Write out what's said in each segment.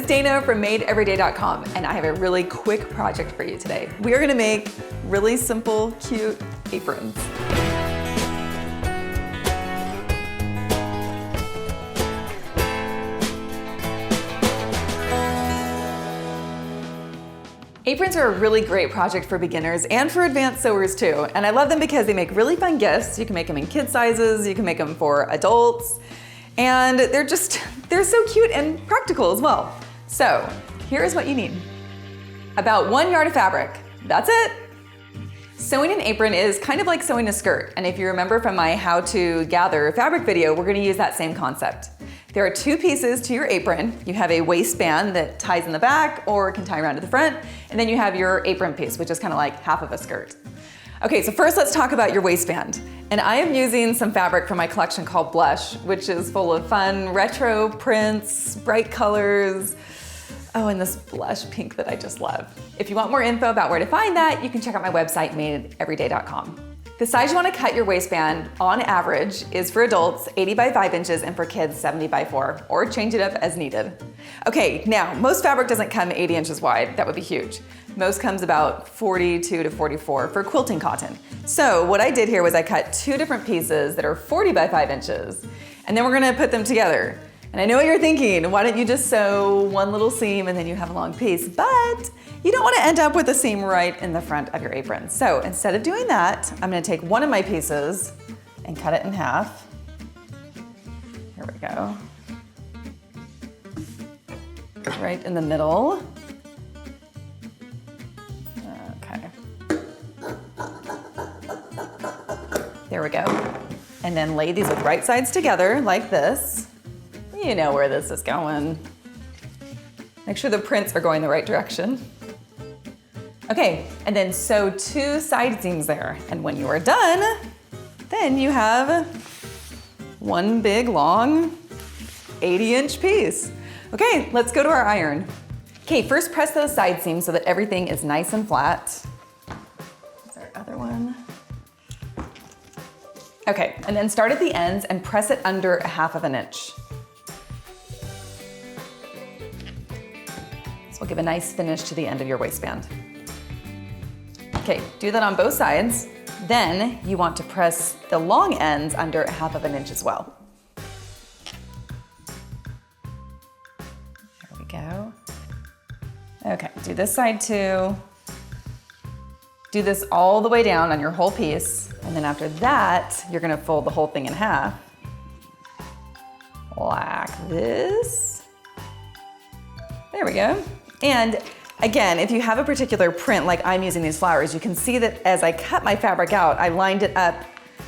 it's Dana from MadeEveryday.com, and I have a really quick project for you today. We are gonna make really simple, cute aprons. Aprons are a really great project for beginners and for advanced sewers too. And I love them because they make really fun gifts. You can make them in kid sizes, you can make them for adults, and they're so cute and practical as well. So here's what you need. About 1 yard of fabric, that's it. Sewing an apron is kind of like sewing a skirt. And if you remember from my how to gather fabric video, we're gonna use that same concept. There are 2 pieces to your apron. You have a waistband that ties in the back or can tie around to the front. And then you have your apron piece, which is kind of like half of a skirt. Okay, so first let's talk about your waistband. And I am using some fabric from my collection called Blush, which is full of fun retro prints, bright colors. Oh, and this blush pink that I just love. If you want more info about where to find that, you can check out my website, MadeEveryday.com. The size you want to cut your waistband on average is for adults 80 by 5 inches and for kids 70 by 4, or change it up as needed. Okay, now most fabric doesn't come 80 inches wide. That would be huge. Most comes about 42 to 44 for quilting cotton. So what I did here was I cut 2 different pieces that are 40 by 5 inches, and then we're gonna put them together. And I know what you're thinking, why don't you just sew one little seam and then you have a long piece? But you don't want to end up with a seam right in the front of your apron. So instead of doing that, I'm going to take one of my pieces and cut it in half. Here we go. Right in the middle. Okay. There we go. And then lay these with right sides together like this. You know where this is going. Make sure the prints are going the right direction. Okay, and then sew 2 side seams there. And when you are done, then you have one big long 80-inch piece. Okay, let's go to our iron. Okay, first press those side seams so that everything is nice and flat. There's our other one. Okay, and then start at the ends and press it under 1/2 inch. Will give a nice finish to the end of your waistband. Okay, do that on both sides. Then you want to press the long ends under 1/2 inch as well. There we go. Okay, do this side too. Do this all the way down on your whole piece. And then after that, you're gonna fold the whole thing in half. Like this. There we go. And again, if you have a particular print, like I'm using these flowers, you can see that as I cut my fabric out, I lined it up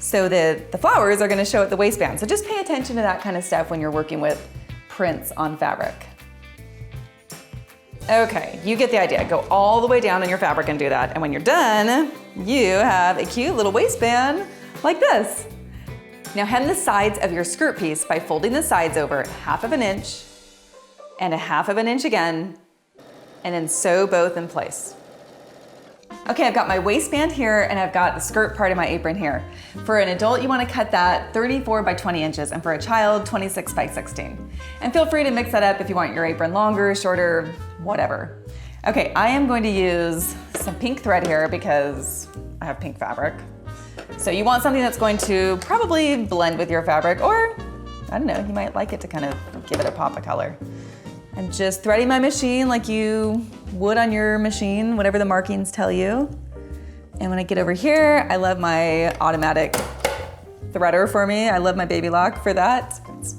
so that the flowers are gonna show at the waistband. So just pay attention to that kind of stuff when you're working with prints on fabric. Okay, you get the idea. Go all the way down on your fabric and do that. And when you're done, you have a cute little waistband like this. Now hem the sides of your skirt piece by folding the sides over 1/2 inch and 1/2 inch again, and then sew both in place. Okay, I've got my waistband here and I've got the skirt part of my apron here. For an adult, you want to cut that 34 by 20 inches, and for a child, 26 by 16. And feel free to mix that up if you want your apron longer, shorter, whatever. Okay, I am going to use some pink thread here because I have pink fabric. So you want something that's going to probably blend with your fabric, or I don't know, you might like it to kind of give it a pop of color. I'm just threading my machine like you would on your machine, whatever the markings tell you. And when I get over here, I love my automatic threader for me. I love my baby lock for that. It's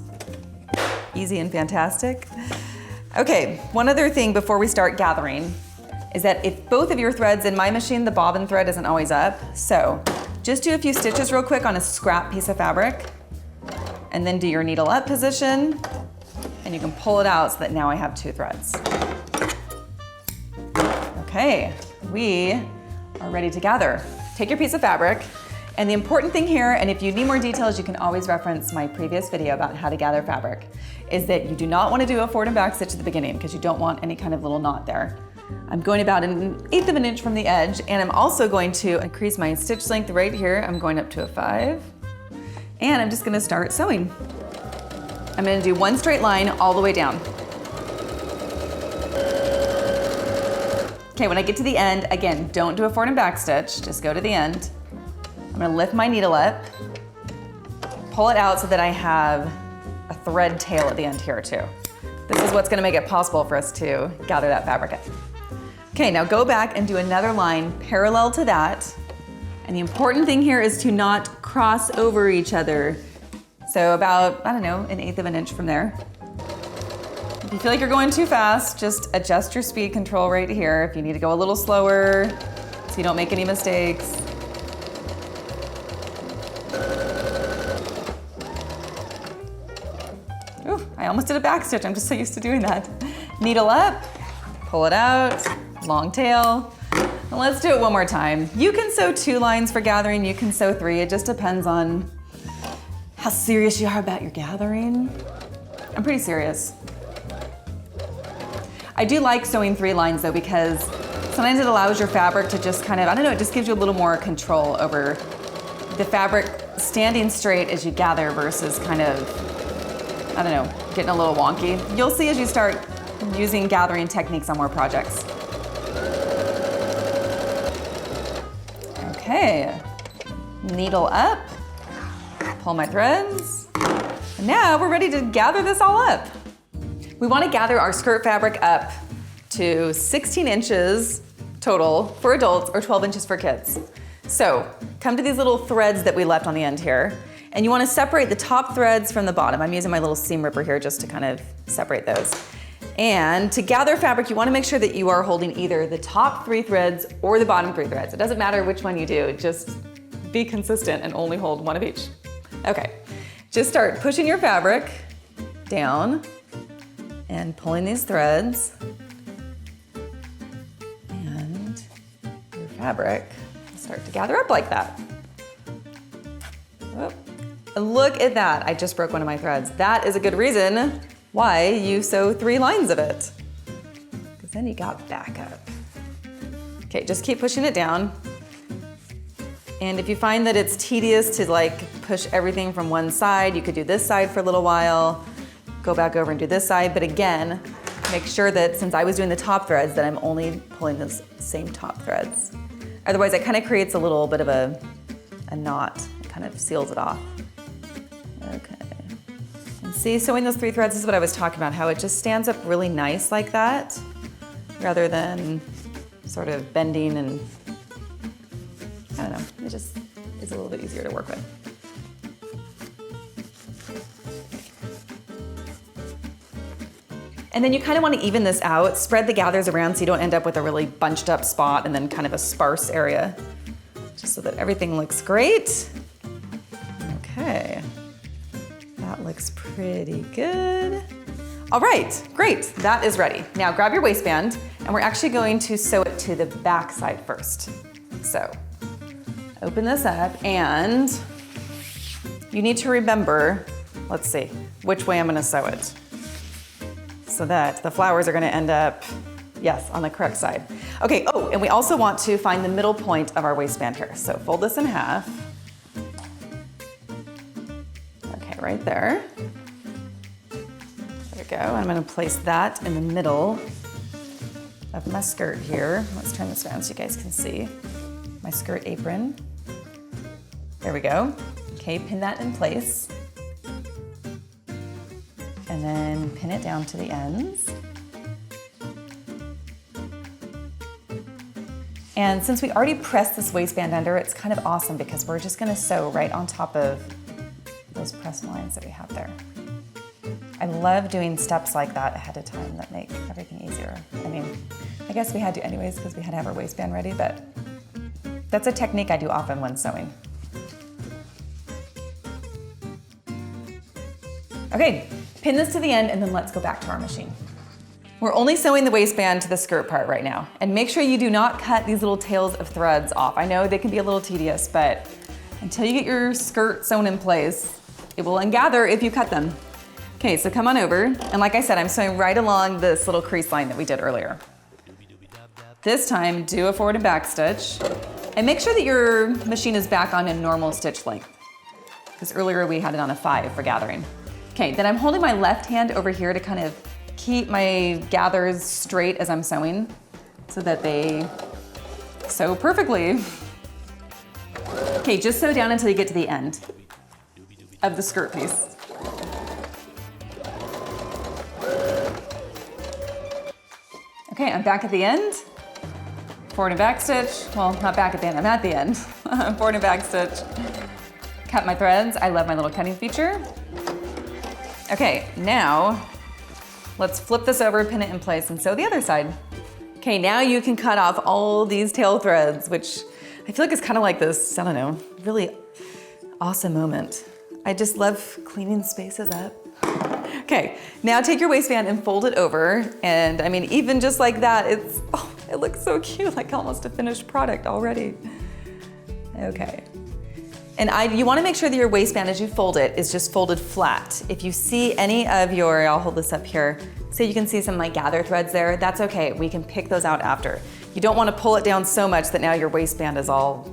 easy and fantastic. Okay, one other thing before we start gathering is that if both of your threads in my machine, the bobbin thread isn't always up. So just do a few stitches real quick on a scrap piece of fabric, and then do your needle up position. And you can pull it out so that now I have 2 threads. Okay, we are ready to gather. Take your piece of fabric, and the important thing here, and if you need more details, you can always reference my previous video about how to gather fabric, is that you do not want to do a forward and back stitch at the beginning because you don't want any kind of little knot there. I'm going about 1/8 inch from the edge, and I'm also going to increase my stitch length right here. I'm going up to a 5, and I'm just gonna start sewing. I'm gonna do one straight line all the way down. Okay, when I get to the end, again, don't do a forward and back stitch, just go to the end. I'm gonna lift my needle up, pull it out so that I have a thread tail at the end here too. This is what's gonna make it possible for us to gather that fabric up. Okay, now go back and do another line parallel to that. And the important thing here is to not cross over each other. So about, I don't know, 1/8 of an inch from there. If you feel like you're going too fast, just adjust your speed control right here. If you need to go a little slower so you don't make any mistakes. Ooh, I almost did a back stitch. I'm just so used to doing that. Needle up, pull it out, long tail. And let's do it one more time. You can sew 2 lines for gathering, you can sew 3. It just depends on how serious you are about your gathering. I'm pretty serious. I do like sewing 3 lines though, because sometimes it allows your fabric to just kind of, I don't know, it just gives you a little more control over the fabric standing straight as you gather versus kind of, I don't know, getting a little wonky. You'll see as you start using gathering techniques on more projects. Okay, needle up, pull my threads, and now we're ready to gather this all up. We want to gather our skirt fabric up to 16 inches total for adults or 12 inches for kids. So come to these little threads that we left on the end here, and you want to separate the top threads from the bottom. I'm using my little seam ripper here just to kind of separate those. And to gather fabric, you want to make sure that you are holding either the top 3 threads or the bottom 3 threads. It doesn't matter which one you do, just be consistent and only hold one of each. Okay, just start pushing your fabric down and pulling these threads, and your fabric will start to gather up like that. Oh, and look at that, I just broke one of my threads. That is a good reason why you sew 3 lines of it, because then you got backup. Okay, just keep pushing it down. And if you find that it's tedious to like push everything from one side, you could do this side for a little while, go back over and do this side. But again, make sure that since I was doing the top threads, that I'm only pulling those same top threads. Otherwise, it kind of creates a little bit of a knot. It kind of seals it off. Okay. And see, sewing those 3 threads is what I was talking about, how it just stands up really nice like that, rather than sort of bending and, I don't know, it just is a little bit easier to work with. And then you kind of want to even this out, spread the gathers around so you don't end up with a really bunched up spot and then kind of a sparse area, just so that everything looks great. Okay, that looks pretty good. All right, great, that is ready. Now grab your waistband, and we're actually going to sew it to the back side first. So open this up, and you need to remember, let's see, which way I'm gonna sew it, so that the flowers are gonna end up, yes, on the correct side. Okay, oh, and we also want to find the middle point of our waistband here. So fold this in half. Okay, right there. There we go. I'm gonna place that in the middle of my skirt here. Let's turn this around so you guys can see my skirt apron. There we go. Okay, pin that in place. And then pin it down to the ends. And since we already pressed this waistband under, it's kind of awesome because we're just gonna sew right on top of those pressed lines that we have there. I love doing steps like that ahead of time that make everything easier. I mean, I guess we had to anyways because we had to have our waistband ready, but that's a technique I do often when sewing. Okay, pin this to the end and then let's go back to our machine. We're only sewing the waistband to the skirt part right now. And make sure you do not cut these little tails of threads off. I know they can be a little tedious, but until you get your skirt sewn in place, it will ungather if you cut them. Okay, so come on over. And like I said, I'm sewing right along this little crease line that we did earlier. This time, do a forward and back stitch. And make sure that your machine is back on a normal stitch length, because earlier we had it on a 5 for gathering. Okay, then I'm holding my left hand over here to kind of keep my gathers straight as I'm sewing. so that they sew perfectly. Okay, just sew down until you get to the end of the skirt piece. Okay, I'm back at the end. Forward and back stitch. Well, not back at the end, I'm at the end. Forward and back stitch. Cut my threads. I love my little cutting feature. Okay, now let's flip this over, pin it in place, and sew the other side. Okay, now you can cut off all these tail threads, which I feel like it's kind of like this, I don't know, really awesome moment. I just love cleaning spaces up. Okay, now take your waistband and fold it over. And I mean, even just like that, it looks so cute, like almost a finished product already. Okay. And you wanna make sure that your waistband, as you fold it, is just folded flat. If you see any of your, I'll hold this up here, so you can see some of my gather threads there, that's okay, we can pick those out after. You don't wanna pull it down so much that now your waistband is all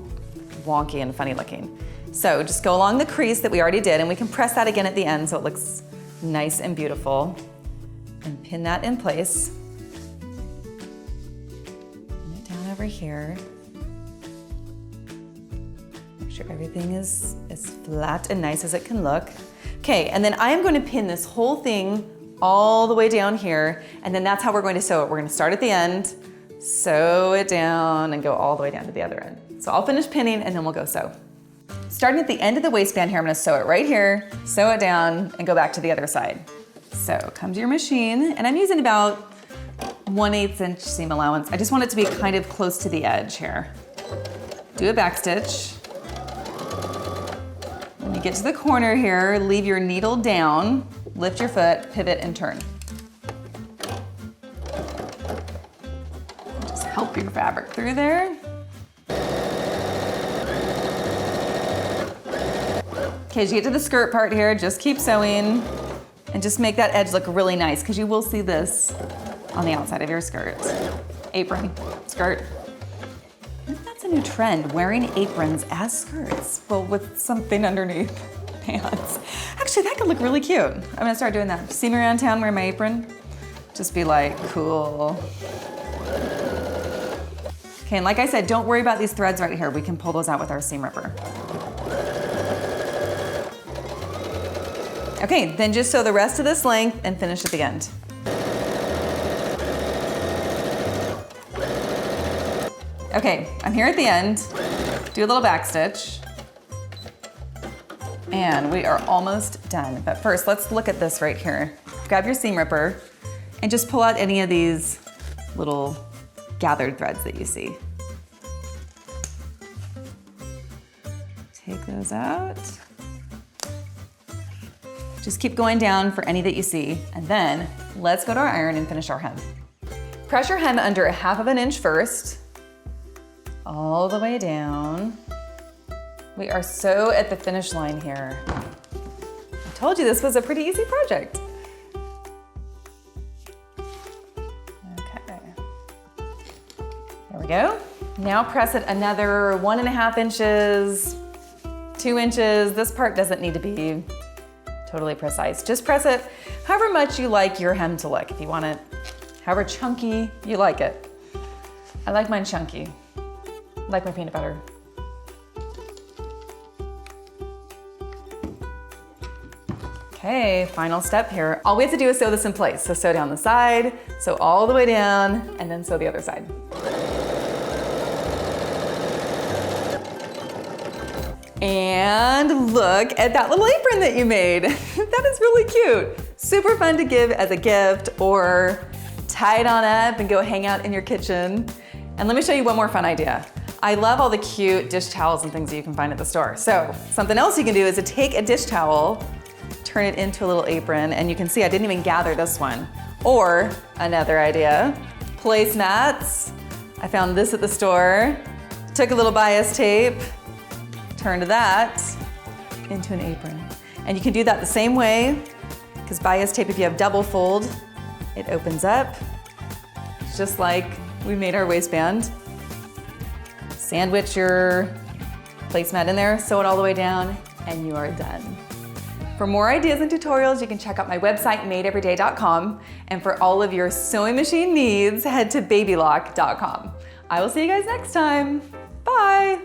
wonky and funny looking. So just go along the crease that we already did, and we can press that again at the end so it looks nice and beautiful. And pin that in place. Pin it down over here. Make sure everything is as flat and nice as it can look. Okay, and then I am going to pin this whole thing all the way down here, and then that's how we're going to sew it. We're going to start at the end, sew it down, and go all the way down to the other end. So I'll finish pinning, and then we'll go sew. Starting at the end of the waistband here, I'm gonna sew it right here, sew it down, and go back to the other side. So come to your machine, and I'm using about 1/8 inch seam allowance. I just want it to be kind of close to the edge here. Do a back stitch. When you get to the corner here, leave your needle down, lift your foot, pivot, and turn. Just help your fabric through there. Okay, as you get to the skirt part here, just keep sewing and just make that edge look really nice, because you will see this on the outside of your skirt. Apron, skirt. That's a new trend, wearing aprons as skirts, well, with something underneath pants. Actually, that could look really cute. I'm gonna start doing that. See me around town wearing my apron? Just be like, cool. Okay, and like I said, don't worry about these threads right here. We can pull those out with our seam ripper. Okay, then just sew the rest of this length and finish at the end. Okay, I'm here at the end. Do a little back stitch. And we are almost done. But first, let's look at this right here. Grab your seam ripper and just pull out any of these little gathered threads that you see. Take those out. Just keep going down for any that you see, and then let's go to our iron and finish our hem. Press your hem under 1/2 inch first, all the way down. We are so at the finish line here. I told you this was a pretty easy project. Okay, there we go. Now press it another 1.5 inches, 2 inches. This part doesn't need to be totally precise. Just press it however much you like your hem to look. If you want it however chunky you like it. I like mine chunky. I like my peanut butter. Okay, final step here. All we have to do is sew this in place. So sew down the side, sew all the way down, and then sew the other side. And look at that little apron that you made. That is really cute. Super fun to give as a gift or tie it on up and go hang out in your kitchen. And let me show you one more fun idea. I love all the cute dish towels and things that you can find at the store. So something else you can do is to take a dish towel, turn it into a little apron, and you can see I didn't even gather this one. Or another idea, placemats. I found this at the store. Took a little bias tape, turned that into an apron. And you can do that the same way, because bias tape, if you have double fold, it opens up, just like we made our waistband. Sandwich your placemat in there, sew it all the way down, and you are done. For more ideas and tutorials, you can check out my website, madeeveryday.com. And for all of your sewing machine needs, head to babylock.com. I will see you guys next time. Bye.